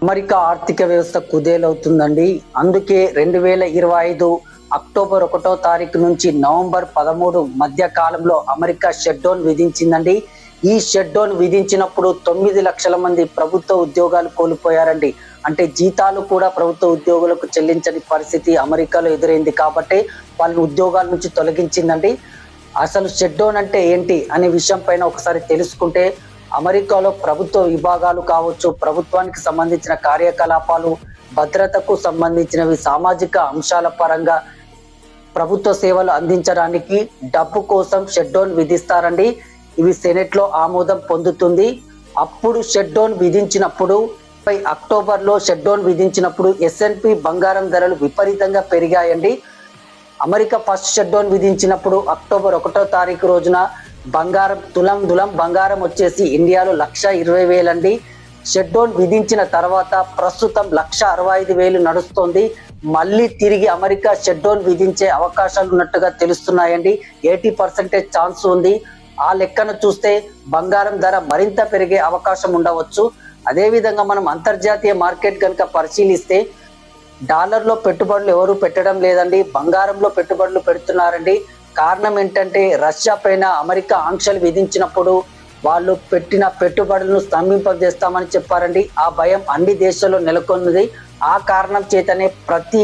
America ఆర్థిక వ్యవస్థ కుదేలవుతుందండి. అందుకే 2025 అక్టోబర్ 1వ తారీఖు నుంచి నవంబర్ 13 మధ్య కాలంలో అమెరికా షట్ డౌన్ విధించిందండి. ఈ షట్ డౌన్ విధించినప్పుడు 9 లక్షల మంది ప్రభుత్వ ఉద్యోగాలు కోల్పోయారండి. అంటే జీతాలు కూడా ప్రభుత్వ ఉద్యోగులకు చెల్లించని పరిస్థితి అమెరికాలో ఎదురైంది కాబట్టి వాళ్ళ ఉద్యోగాల నుంచి తొలగించిందండి. అసలు షట్ డౌన్ అంటే ఏంటి అనే విషయం పైన ఒకసారి తెలుసుకుంటే, అమెరికాలో ప్రభుత్వ విభాగాలు కావచ్చు, ప్రభుత్వానికి సంబంధించిన కార్యకలాపాలు, భద్రతకు సంబంధించినవి, సామాజిక అంశాల పరంగా ప్రభుత్వ సేవలు అందించడానికి డబ్బు కోసం షట్ డౌన్ విధిస్తారండి. ఇవి సెనెట్ లో ఆమోదం పొందుతుంది. అప్పుడు షట్ డౌన్ విధించినప్పుడు అక్టోబర్లో షట్ డౌన్ విధించినప్పుడు S&P బంగారం ధరలు విపరీతంగా పెరిగాయండి. అమెరికా ఫస్ట్ షట్ డౌన్ విధించినప్పుడు అక్టోబర్ 1వ తారీఖు రోజున బంగారం తులం బంగారం వచ్చేసి ఇండియాలో 1,20,000 అండి. షట్ డౌన్ విధించిన తర్వాత ప్రస్తుతం 1,65,000 నడుస్తోంది. మళ్ళీ తిరిగి అమెరికా షట్ డౌన్ విధించే అవకాశాలు ఉన్నట్టుగా తెలుస్తున్నాయండి. 80% ఛాన్స్ ఉంది. ఆ లెక్కను చూస్తే బంగారం ధర మరింత పెరిగే అవకాశం ఉండవచ్చు. అదేవిధంగా మనం అంతర్జాతీయ మార్కెట్ కనుక పరిశీలిస్తే డాలర్లో పెట్టుబడులు ఎవరు పెట్టడం లేదండి, బంగారంలో పెట్టుబడులు పెడుతున్నారండి. కారణం ఏంటంటే రష్యా పైన అమెరికా ఆంక్షలు విధించినప్పుడు వాళ్ళు పెట్టిన పెట్టుబడులను స్తంభింపజేస్తామని చెప్పారండి. ఆ భయం అన్ని దేశాల్లో నెలకొన్నది. ఆ కారణం చేతనే ప్రతి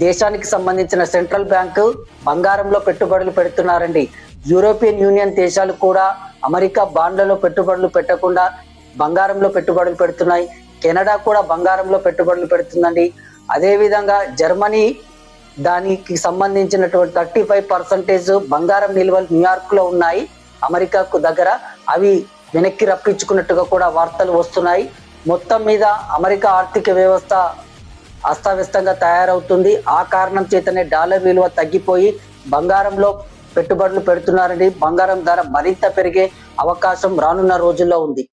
దేశానికి సంబంధించిన సెంట్రల్ బ్యాంకు బంగారంలో పెట్టుబడులు పెడుతున్నారండి. యూరోపియన్ యూనియన్ దేశాలు కూడా అమెరికా బాండ్లలో పెట్టుబడులు పెట్టకుండా బంగారంలో పెట్టుబడులు పెడుతున్నాయి. కెనడా కూడా బంగారంలో పెట్టుబడులు పెడుతుందండి. అదేవిధంగా జర్మనీ దానికి సంబంధించినటువంటి 35% బంగారం నిల్వలు న్యూయార్క్ లో ఉన్నాయి, అమెరికాకు దగ్గర. అవి వెనక్కి రప్పించుకున్నట్టుగా కూడా వార్తలు వస్తున్నాయి. మొత్తం మీద అమెరికా ఆర్థిక వ్యవస్థ అస్తవ్యస్తంగా తయారవుతుంది. ఆ కారణం చేతనే డాలర్ విలువ తగ్గిపోయి బంగారంలో పెట్టుబడులు పెడుతున్నారండి. బంగారం ధర మరింత పెరిగే అవకాశం రానున్న రోజుల్లో ఉంది.